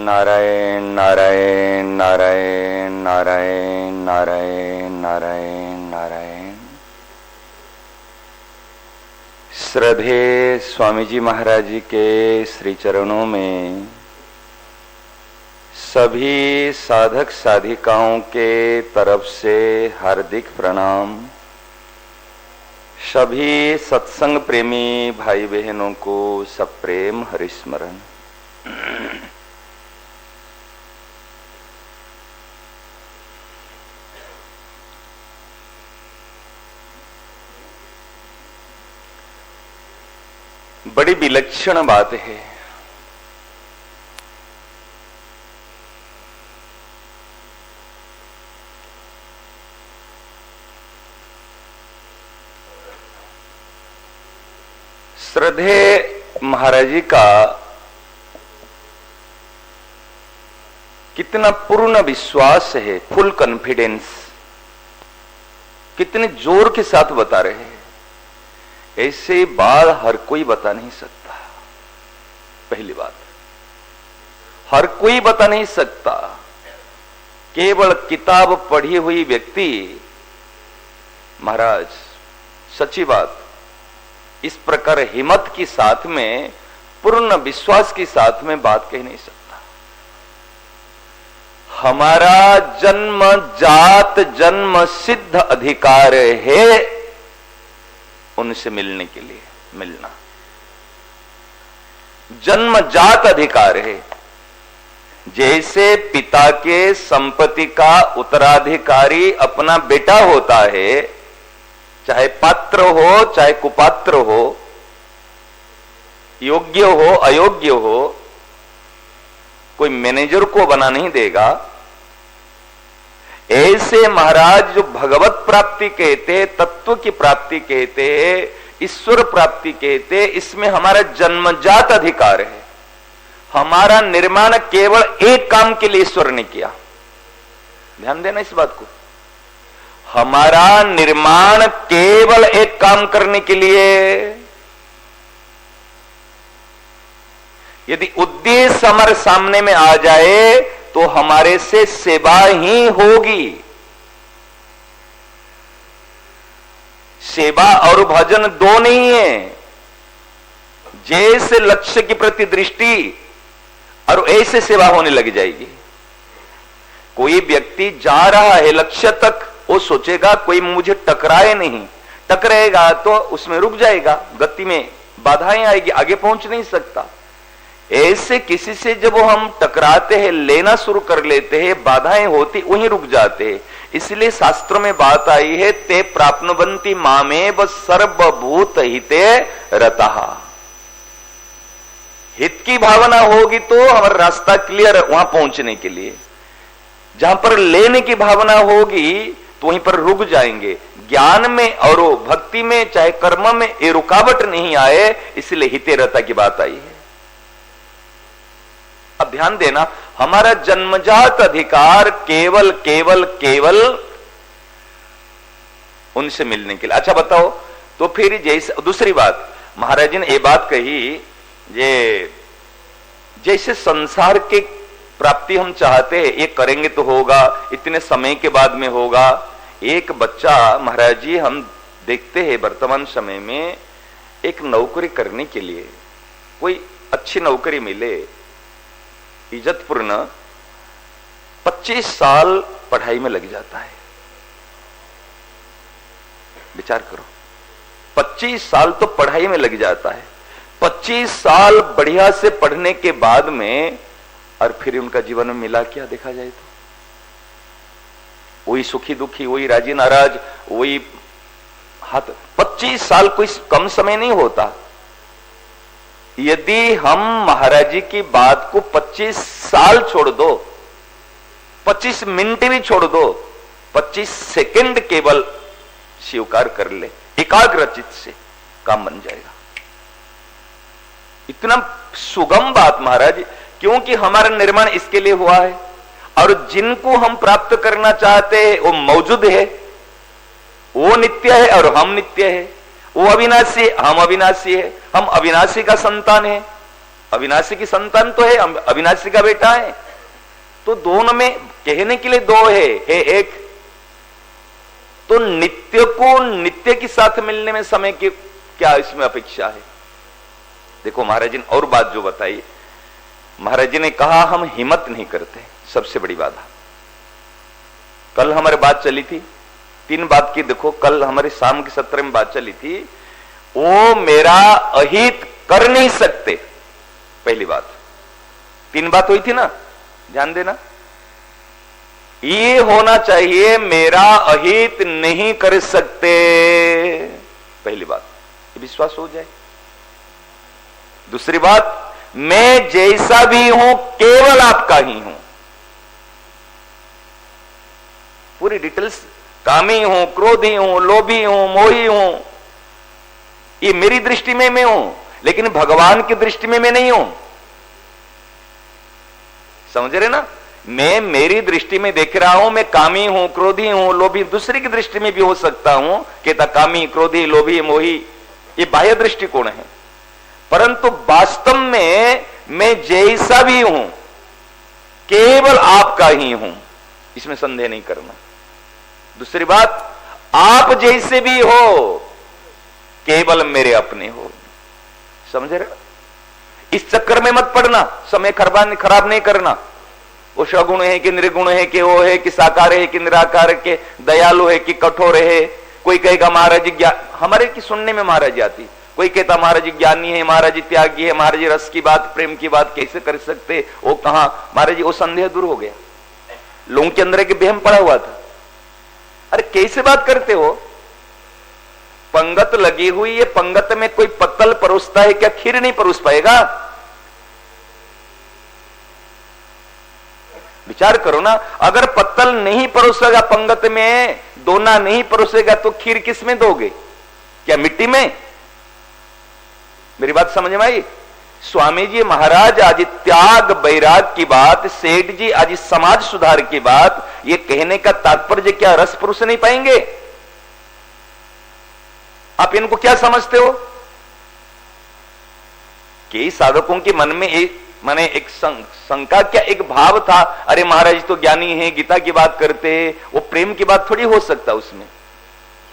नारायण नारायण नारायण नारायण नारायण नारायण नारायण। श्रद्धे स्वामी जी महाराज जी के श्री चरणों में सभी साधक साधिकाओं के तरफ से हार्दिक प्रणाम। सभी सत्संग प्रेमी भाई बहनों को सप्रेम हरिस्मरण। बड़ी विलक्षण बात है। श्रद्धे महाराज जी का कितना पूर्ण विश्वास है, फुल कॉन्फिडेंस, कितने जोर के साथ बता रहे हैं। ऐसे बात हर कोई बता नहीं सकता। पहली बात, हर कोई बता नहीं सकता। केवल किताब पढ़ी हुई व्यक्ति महाराज सच्ची बात इस प्रकार हिम्मत के साथ में, पूर्ण विश्वास के साथ में बात कह नहीं सकता। हमारा जन्म जात जन्म सिद्ध अधिकार है उनसे मिलने के लिए, मिलना जन्म जात अधिकार है। जैसे पिता के संपत्ति का उत्तराधिकारी अपना बेटा होता है, चाहे पात्र हो चाहे कुपात्र हो, योग्य हो अयोग्य हो, कोई मैनेजर को बना नहीं देगा। ऐसे महाराज जो भगवत प्राप्ति कहते, तत्व की प्राप्ति कहते, ईश्वर प्राप्ति कहते, इसमें हमारा जन्मजात अधिकार है। हमारा निर्माण केवल एक काम के लिए ईश्वर ने किया। ध्यान देना इस बात को। हमारा निर्माण केवल एक काम करने के लिए। यदि उद्देश्य हमारे सामने में आ जाए तो हमारे से सेवा ही होगी। सेवा और भजन दो नहीं है। जैसे लक्ष्य के प्रति दृष्टि और ऐसे सेवा होने लग जाएगी। कोई व्यक्ति जा रहा है लक्ष्य तक, वो सोचेगा कोई मुझे टकराए नहीं, टकराएगा तो उसमें रुक जाएगा, गति में बाधाएं आएगी, आगे पहुंच नहीं सकता। ऐसे किसी से जब हम टकराते हैं, लेना शुरू कर लेते हैं, बाधाएं होती वहीं रुक जाते हैं। इसलिए शास्त्रों में बात आई है, ते प्राप्नुवन्ति मामेव सर्वभूत हिते रतः। हित की भावना होगी तो हमारा रास्ता क्लियर है वहां पहुंचने के लिए। जहां पर लेने की भावना होगी तो वहीं पर रुक जाएंगे। ज्ञान में और भक्ति में चाहे कर्म में ये रुकावट नहीं आए, इसलिए हिते रता की बात आई है। अब ध्यान देना, हमारा जन्मजात अधिकार केवल केवल केवल उनसे मिलने के लिए। अच्छा बताओ, तो फिर जैसे दूसरी बात महाराज जी ने ये बात कही, ये जैसे संसार के प्राप्ति हम चाहते हैं, ये करेंगे तो होगा, इतने समय के बाद में होगा। एक बच्चा महाराज जी हम देखते हैं वर्तमान समय में, एक नौकरी करने के लिए कोई अच्छी नौकरी मिले, इज्जतपूर्ण, 25 साल पढ़ाई में लग जाता है। विचार करो, 25 साल तो पढ़ाई में लग जाता है। 25 साल बढ़िया से पढ़ने के बाद में और फिर उनका जीवन में मिला क्या देखा जाए तो? वही सुखी दुखी, वही राजी नाराज, वही हाथ। 25 साल कोई कम समय नहीं होता। यदि हम महाराज जी की बात को 25 साल छोड़ दो, 25 मिनट भी छोड़ दो, 25 सेकंड केवल स्वीकार कर ले, एकाग्रचित से काम बन जाएगा। इतना सुगम बात महाराज, क्योंकि हमारा निर्माण इसके लिए हुआ है। और जिनको हम प्राप्त करना चाहते हैं वो मौजूद है, वो नित्य है और हम नित्य है। वो अविनाशी, हम अविनाशी है, हम अविनाशी का संतान है अविनाशी की संतान तो है, अविनाशी का बेटा है। तो दोनों में कहने के लिए दो है एक। तो नित्य को नित्य के साथ मिलने में समय की क्या इसमें अपेक्षा है? देखो महाराज जी ने और बात जो बताई, महाराज जी ने कहा हम हिम्मत नहीं करते, सबसे बड़ी बात। कल हमारे बात चली थी 3 बात की। देखो कल हमारे शाम के सत्र में बात चली थी, वो मेरा अहित कर नहीं सकते, पहली बात। 3 बात हुई थी ना, ध्यान देना। ये होना चाहिए मेरा अहित नहीं कर सकते, पहली बात, ये विश्वास हो जाए। दूसरी बात, मैं जैसा भी हूं केवल आपका ही हूं, पूरी डिटेल्स। कामी हूं, क्रोधी हूं, लोभी हूं, मोही हूं, ये मेरी दृष्टि में मैं हूं, लेकिन भगवान की दृष्टि में मैं नहीं हूं। समझ रहे ना? मैं मेरी दृष्टि में देख रहा हूं, मैं कामी हूं, क्रोधी हूं, लोभी। दूसरे की दृष्टि में भी हो सकता हूं, कहता कामी, क्रोधी, लोभी, मोही, ये बाह्य दृष्टिकोण है। परंतु वास्तव में मैं जैसा भी हूं केवल आपका ही हूं, इसमें संदेह नहीं करना। दूसरी बात, आप जैसे भी हो केवल मेरे अपने हो। समझ रहे? इस चक्कर में मत पड़ना, समय खराब नहीं करना। वो सगुण है कि निर्गुण है, कि वो है कि साकार है कि निराकार है, कि दयालु है कि कठोर है। कोई कहेगा महाराज जी हमारे की सुनने में महाराज आती, कोई कहता महाराज जी ज्ञानी है, महाराज जी त्यागी है, महाराज जी रस की बात, प्रेम की बात कैसे कर सकते, वो कहां महाराज जी, वो संदेह दूर हो गया। लोगों के अंदर एक बेहम पड़ा हुआ था, अरे कैसे बात करते हो, पंगत लगी हुई है, पंगत में कोई पत्तल परोसता है क्या, खीर नहीं परोस पाएगा? विचार करो ना, अगर पत्तल नहीं परोसेगा पंगत में, दोना नहीं परोसेगा, तो खीर किस में दोगे? क्या मिट्टी में? मेरी बात समझ में आई? स्वामी जी महाराज आज त्याग वैराग की बात, सेठ जी आज समाज सुधार की बात, ये कहने का तात्पर्य क्या रस पुरुष नहीं पाएंगे? आप इनको क्या समझते हो? कई साधकों के मन में एक शंका, क्या एक भाव था, अरे महाराज तो ज्ञानी है, गीता की बात करते, वो प्रेम की बात थोड़ी हो सकता उसमें।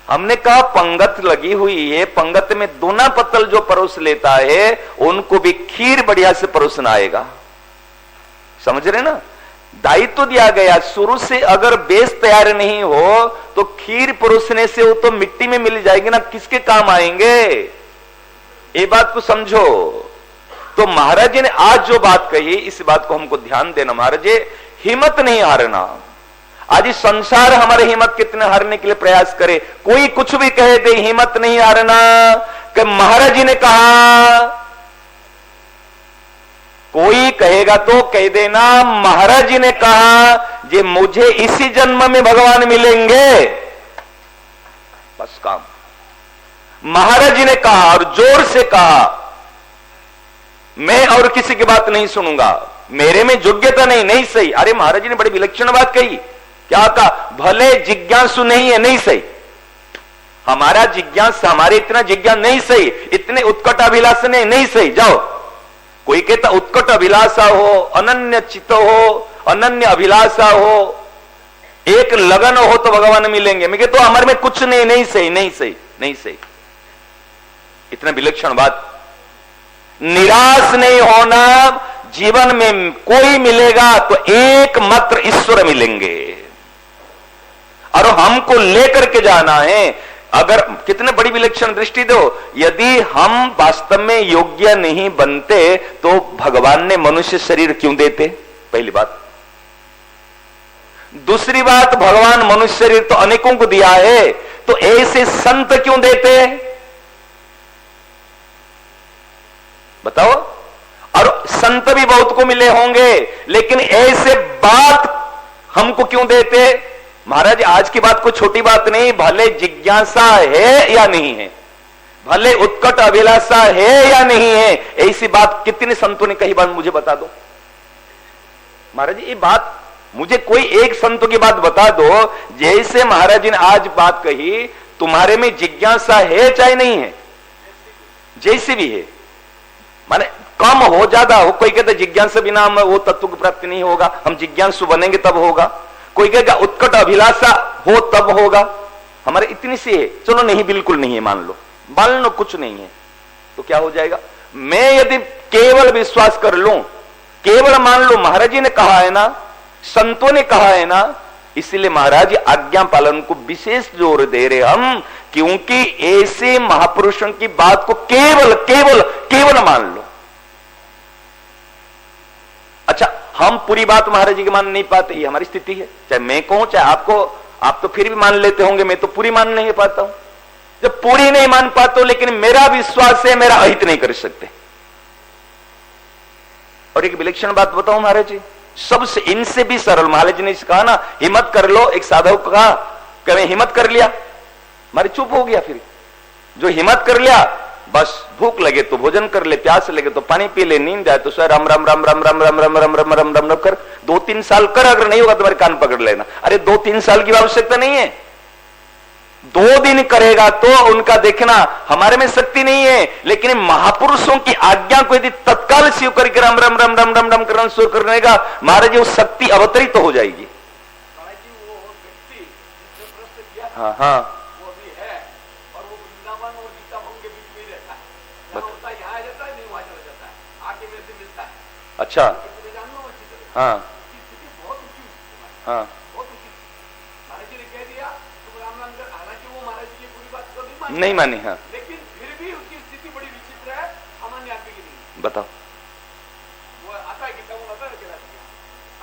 हमने कहा पंगत लगी हुई है, पंगत में दोना पत्तल जो परोस लेता है उनको भी खीर बढ़िया से परोसना आएगा। समझ रहे ना? दायित्व दिया गया शुरू से, अगर बेस तैयार नहीं हो तो खीर परोसने से वो तो मिट्टी में मिल जाएगी ना, किसके काम आएंगे? ये बात को समझो। तो महाराज जी ने आज जो बात कही, इस बात को हमको ध्यान देना। महाराज जी हिम्मत नहीं हारना। आज इस संसार हमारे हिम्मत कितने हारने के लिए प्रयास करे, कोई कुछ भी कहे दे, हिम्मत नहीं हारना। कि महाराज जी ने कहा, कोई कहेगा तो कह देना महाराज जी ने कहा, जे मुझे इसी जन्म में भगवान मिलेंगे, बस काम। महाराज जी ने कहा और जोर से कहा, मैं और किसी की बात नहीं सुनूंगा, मेरे में योग्यता नहीं सही। अरे महाराज जी ने बड़ी विलक्षण बात कही, क्या कहा? भले जिज्ञासु नहीं है, नहीं सही, हमारा जिज्ञास, हमारे इतना जिज्ञास नहीं सही, इतने उत्कट अभिलाषा नहीं सही। जाओ, कोई कहता उत्कट अभिलाषा हो, अनन्य चित्त हो, अनन्य अभिलाषा हो, एक लगन हो तो भगवान मिलेंगे। मैं कहता हमारे में कुछ नहीं सही। इतना विलक्षण बात। निराश नहीं होना, जीवन में कोई मिलेगा तो एकमात्र ईश्वर मिलेंगे, और हमको लेकर के जाना है। अगर कितने बड़ी विलक्षण दृष्टि दो, यदि हम वास्तव में योग्य नहीं बनते तो भगवान ने मनुष्य शरीर क्यों देते? पहली बात। दूसरी बात, भगवान मनुष्य शरीर तो अनेकों को दिया है, तो ऐसे संत क्यों देते? बताओ। और संत भी बहुत को मिले होंगे, लेकिन ऐसे बात हमको क्यों देते? महाराज आज की बात कोई छोटी बात नहीं, भले जिज्ञासा है या नहीं है, भले उत्कट अभिलाषा है या नहीं है, ऐसी बात कितने संतों ने कही, बात मुझे बता दो। महाराज ये बात मुझे कोई एक संतों की बात बता दो, जैसे महाराज जी ने आज बात कही, तुम्हारे में जिज्ञासा है चाहे नहीं है, जैसी भी है, माने कम हो ज्यादा हो, कोई कहता जिज्ञासा बिना हम वो तत्व की प्राप्ति नहीं होगा, हम जिज्ञासु बनेंगे तब होगा, कोई कहेगा उत्कट अभिलाषा हो तब होगा, हमारे इतनी सी है, चलो नहीं बिल्कुल नहीं है, मान लो कुछ नहीं है, तो क्या हो जाएगा? मैं यदि केवल विश्वास कर लूं, केवल मान लो, महाराज जी ने कहा है ना, संतों ने कहा है ना, इसलिए महाराज आज्ञा पालन को विशेष जोर दे रहे हम, क्योंकि ऐसे महापुरुषों की बात को केवल केवल केवल मान लो। अच्छा, हम पूरी बात महाराज जी की मान नहीं पाते, ये हमारी स्थिति है, चाहे मैं कहूं चाहे आपको, आप तो फिर भी मान लेते होंगे, मैं तो पूरी मान नहीं पाता हूं। जब पूरी नहीं मान पाते हो, लेकिन मेरा विश्वास है, मेरा अहित नहीं कर सकते। और एक विलक्षण बात बताऊं महाराज जी, सबसे इनसे भी सरल, महाराज जी ने कहा ना हिम्मत कर लो, एक साधक को कहा कि मैं हिम्मत कर लिया, मारे चुप हो गया। फिर जो हिम्मत कर लिया, बस भूख लगे तो भोजन कर ले, प्यास लगे तो पानी पी ले, नींद आए तो राम राम राम राम राम राम राम राम राम राम राम कर 2-3 साल कर, अगर नहीं होगा तुम्हारे कान पकड़ लेना। अरे 2-3 साल की आवश्यकता नहीं है, 2 दिन करेगा तो उनका देखना, हमारे में शक्ति नहीं है, लेकिन महापुरुषों की आज्ञा को यदि तत्काल शिव करके राम राम राम राम राम राम करना शुरू करने का, महाराज वो शक्ति अवतरित तो हो जाएगी। हाँ हाँ, अच्छा, हाँ हाँ, नहीं मानी, हाँ, लेकिन फिर भी उसकी स्थिति बड़ी विचित्र है, सामान्य आदमी की नहीं। बताओ, वो आता है कि आता है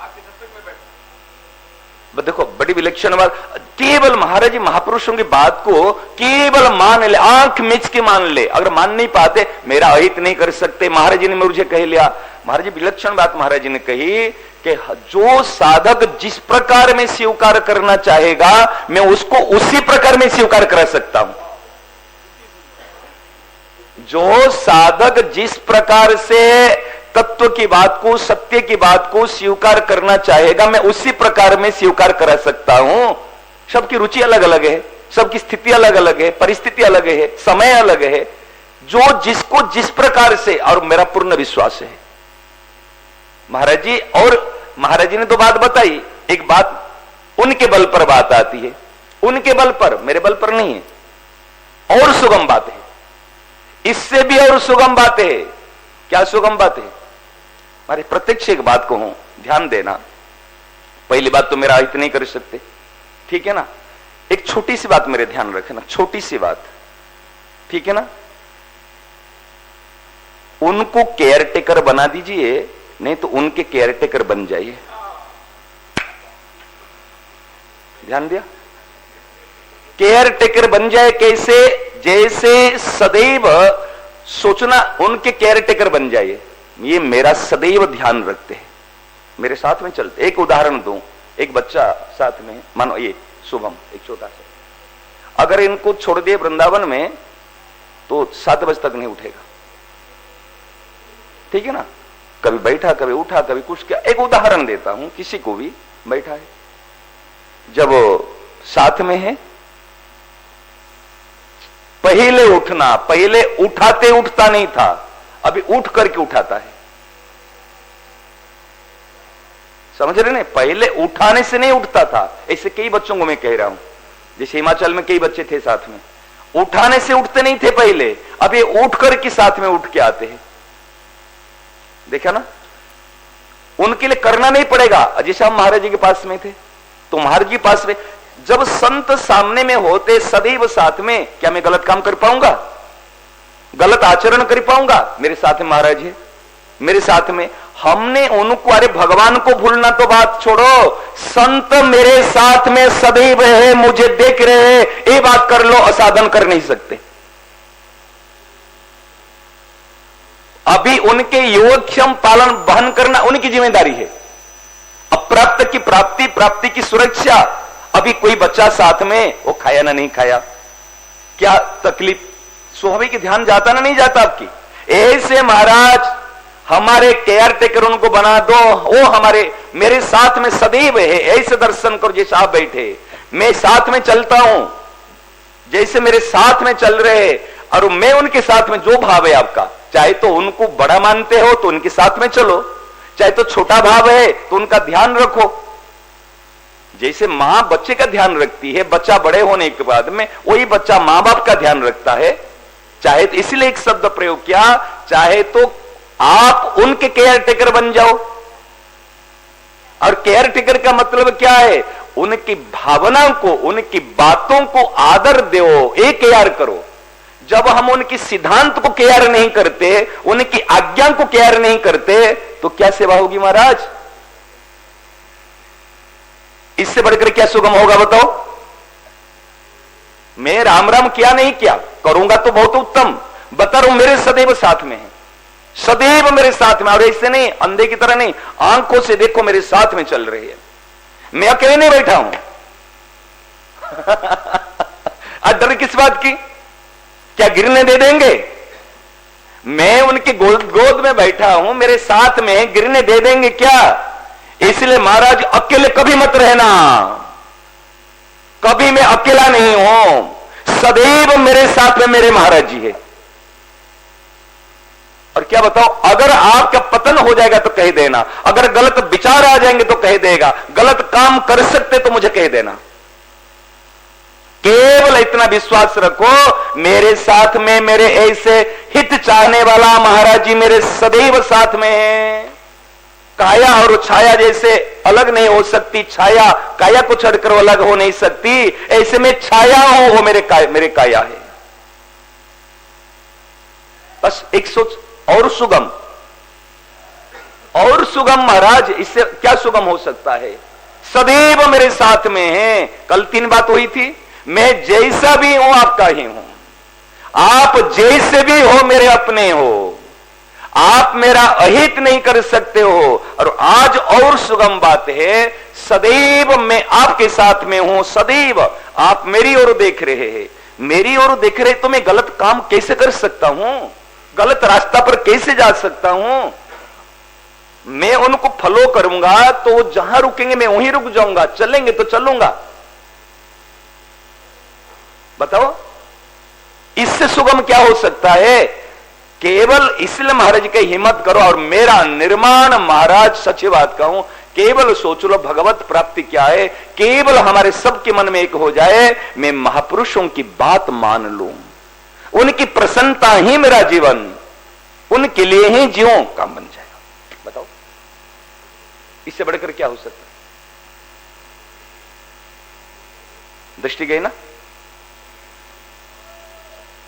आपके सत्संग में बैठ, देखो बड़ी विलक्षण बात, केवल महाराज जी महापुरुषों की बात को केवल मान ले, आंख मिच के मान ले, अगर मान नहीं पाते मेरा अहित नहीं कर सकते। महाराज जी ने मुझे कह लिया, महाराज जी विलक्षण बात महाराज जी ने कही कि जो साधक जिस प्रकार में स्वीकार करना चाहेगा, मैं उसको उसी प्रकार में स्वीकार करा सकता हूं। जो साधक जिस प्रकार से तत्व की बात को, सत्य की बात को स्वीकार करना चाहेगा, मैं उसी प्रकार में स्वीकार करा सकता हूं। सबकी रुचि अलग अलग है, सबकी स्थिति अलग अलग है, परिस्थिति अलग है, समय अलग है। जो जिसको जिस प्रकार से, और मेरा पूर्ण विश्वास है महाराज जी, और महाराज जी ने तो बात बताई, एक बात उनके बल पर बात आती है, उनके बल पर, मेरे बल पर नहीं है। और सुगम बात है, इससे भी और सुगम बात है। क्या सुगम बात है? हमारे प्रत्यक्ष एक बात को हूं, ध्यान देना। पहली बात तो मेरा अहित नहीं कर सकते, ठीक है ना। एक छोटी सी बात मेरे ध्यान रखना, छोटी सी बात, ठीक है ना। उनको केयर टेकर बना दीजिए, नहीं तो उनके केयर टेकर बन जाइए। ध्यान दिया? केयर टेकर बन जाए कैसे? जैसे सदैव सोचना, उनके केयर टेकर बन जाइए, ये मेरा सदैव ध्यान रखते हैं, मेरे साथ में चलते। एक उदाहरण दूं, एक बच्चा साथ में, मानो ये शुभम, एक छोटा सा, अगर इनको छोड़ दिए वृंदावन में तो 7 बजे तक नहीं उठेगा, ठीक है ना। कभी बैठा, कभी उठा, कभी कुछ किया। एक उदाहरण देता हूं, किसी को भी बैठा है, जब साथ में है, पहले उठना, पहले उठाते उठता नहीं था, अभी उठ करके उठाता है। समझ रहे ना, पहले उठाने से नहीं उठता था। ऐसे कई बच्चों को मैं कह रहा हूं, जैसे हिमाचल में कई बच्चे थे साथ में, उठाने से उठते नहीं थे पहले, अब ये उठ करके साथ में उठ के आते हैं। देखा ना, उनके लिए करना नहीं पड़ेगा। जैसे हम महाराज जी के पास में थे, तो महाराज जी के पास में जब संत सामने में होते सदैव साथ में, क्या मैं गलत काम कर पाऊंगा, गलत आचरण कर पाऊंगा? मेरे साथ में महाराज है, मेरे साथ में। हमने उनको, अरे भगवान को भूलना तो बात छोड़ो, संत मेरे साथ में सदैव है, मुझे देख रहे हैं, ये बात कर लो, असाधन कर नहीं सकते। अभी उनके योगक्षम पालन वहन करना उनकी जिम्मेदारी है। अप्राप्त की प्राप्ति, प्राप्ति की सुरक्षा। अभी कोई बच्चा साथ में, वो खाया ना नहीं खाया, क्या तकलीफ, स्वाभाविक ध्यान जाता ना नहीं जाता आपकी। ऐसे महाराज हमारे केयर टेकर उनको बना दो, वो हमारे मेरे साथ में सदैव है। ऐसे दर्शन करो जैसे आप बैठे, मैं साथ में चलता हूं, जैसे मेरे साथ में चल रहे, और मैं उनके साथ में, जो भाव है आपका चाहे तो उनको बड़ा मानते हो तो उनके साथ में चलो, चाहे तो छोटा भाव है तो उनका ध्यान रखो। जैसे मां बच्चे का ध्यान रखती है, बच्चा बड़े होने के बाद में वही बच्चा मां बाप का ध्यान रखता है। चाहे तो इसलिए एक शब्द प्रयोग किया, चाहे तो आप उनके केयर टेकर बन जाओ। और केयर टेकर का मतलब क्या है? उनकी भावनाओं को, उनकी बातों को आदर दो, एक केयर करो। जब हम उनकी सिद्धांत को केयर नहीं करते, उनकी आज्ञा को केयर नहीं करते, तो क्या सेवा होगी महाराज? इससे बढ़कर क्या सुगम होगा बताओ? मैं राम राम किया नहीं किया, करूंगा तो बहुत उत्तम। बता रहा हूं मेरे सदैव साथ में है, सदैव मेरे साथ में। और ऐसे नहीं अंधे की तरह नहीं, आंखों से देखो मेरे साथ में चल रही है। मैं अकेले नहीं बैठा हूं। डर किस बात की? क्या गिरने दे देंगे? मैं उनकी गोद में बैठा हूं, मेरे साथ में, गिरने दे देंगे क्या? इसलिए महाराज अकेले कभी मत रहना, कभी मैं अकेला नहीं हूं, सदैव मेरे साथ में मेरे महाराज जी है। और क्या बताओ, अगर आपका पतन हो जाएगा तो कह देना, अगर गलत विचार आ जाएंगे तो कह देगा, गलत काम कर सकते तो मुझे कह देना। केवल इतना विश्वास रखो, मेरे साथ में मेरे ऐसे हित चाहने वाला महाराज जी मेरे सदैव साथ में है। काया और छाया जैसे अलग नहीं हो सकती, छाया काया को छोड़कर अलग हो नहीं सकती, ऐसे में छाया हो वो मेरे काया है। बस एक सोच, और सुगम, और सुगम महाराज, इससे क्या सुगम हो सकता है? सदैव मेरे साथ में है। कल 3 बात हुई थी, मैं जैसा भी हूं आपका ही हूं, आप जैसे भी हो मेरे अपने हो, आप मेरा अहित नहीं कर सकते हो। और आज और सुगम बात है, सदैव मैं आपके साथ में हूं, सदैव आप मेरी ओर देख रहे हैं, मेरी ओर देख रहे तो मैं गलत काम कैसे कर सकता हूं? गलत रास्ता पर कैसे जा सकता हूं? मैं उनको फॉलो करूंगा तो जहां रुकेंगे मैं वहीं रुक जाऊंगा, चलेंगे तो चलूंगा। बताओ इससे सुगम क्या हो सकता है? केवल इसलिए महाराज की हिम्मत करो। और मेरा निर्माण महाराज सच्ची बात कहूं, केवल सोच लो भगवत प्राप्ति क्या है, केवल हमारे सबके मन में एक हो जाए, मैं महापुरुषों की बात मान लूं, उनकी प्रसन्नता ही मेरा जीवन, उनके लिए ही जीवों काम बन जाएगा। बताओ इससे बढ़कर क्या हो सकता है? दृष्टि गई ना?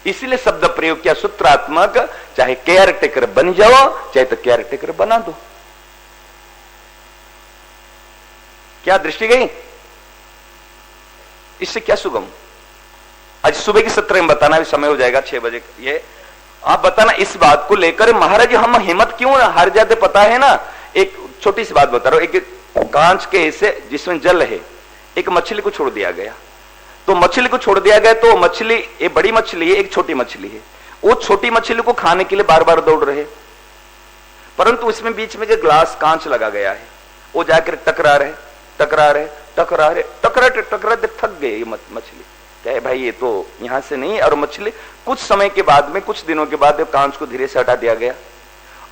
इसलिए शब्द प्रयोग किया सूत्रात्मक, चाहे केयर टेकर बन जाओ, चाहे तो केयर टेकर बना दो। क्या दृष्टि गई? इससे क्या सुगम? आज सुबह के सत्र में बताना, भी समय हो जाएगा 6 बजे। ये आप बताना इस बात को लेकर महाराज हम हिम्मत क्यों हार जाते? पता है ना, एक छोटी सी बात बता रहा हूं। एक कांच के हिस्से जिसमें जल है, एक मछली को छोड़ दिया गया, तो मछली को छोड़ दिया गया तो मछली, एक बड़ी मछली है, एक छोटी मछली है, वो छोटी मछली को खाने के लिए बार बार दौड़ रहे, परंतु उसमें बीच में जो ग्लास कांच लगा गया है, वो जाकर टकराते थक गए ये मछली। क्या है भाई, ये तो यहां से नहीं। और मछली कुछ समय के बाद में, कुछ दिनों के बाद कांच को धीरे से हटा दिया गया।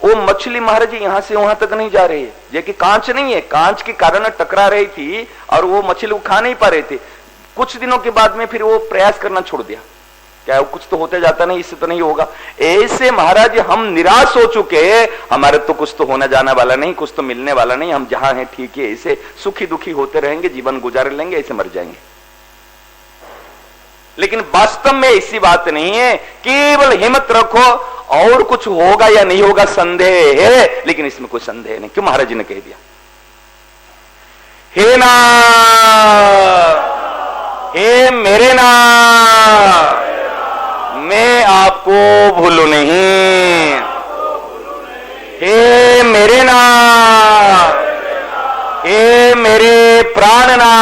वो मछली महाराज यहां से वहां तक नहीं जा रही है, ये कि कांच नहीं है, कांच के कारण टकरा रही थी और वो मछली को खा नहीं पा रहे थे। कुछ दिनों के बाद में फिर वो प्रयास करना छोड़ दिया। क्या कुछ तो होते जाता नहीं, इससे तो नहीं होगा। ऐसे महाराज हम निराश हो चुके हैं, हमारे तो कुछ तो होना जाने वाला नहीं, कुछ तो मिलने वाला नहीं, हम जहां हैं ठीक है, ऐसे सुखी दुखी होते रहेंगे, जीवन गुजार लेंगे, ऐसे मर जाएंगे। लेकिन वास्तव में ऐसी बात नहीं है। केवल हिम्मत रखो, और कुछ होगा या नहीं होगा संदेह है, लेकिन इसमें कोई संदेह नहीं। क्यों? महाराज जी ने कह दिया, हे ना, हे मेरे ना, मैं आपको भूलू नहीं। हे मेरे ना, हे मेरे प्राण ना,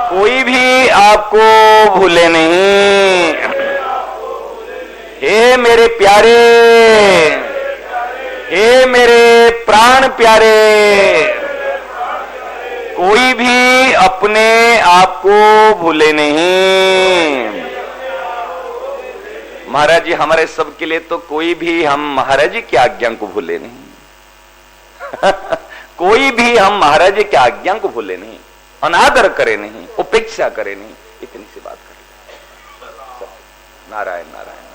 कोई भी आपको भूले नहीं। हे मेरे प्यारे, हे मेरे प्राण प्यारे, कोई भी अपने आप को भूले नहीं। महाराज जी हमारे सबके लिए तो कोई भी हम महाराज जी की आज्ञा को भूले नहीं कोई भी हम महाराज जी की आज्ञा को भूले नहीं, अनादर करे नहीं, उपेक्षा करे नहीं, इतनी सी बात कर ले। नारायण नारायण।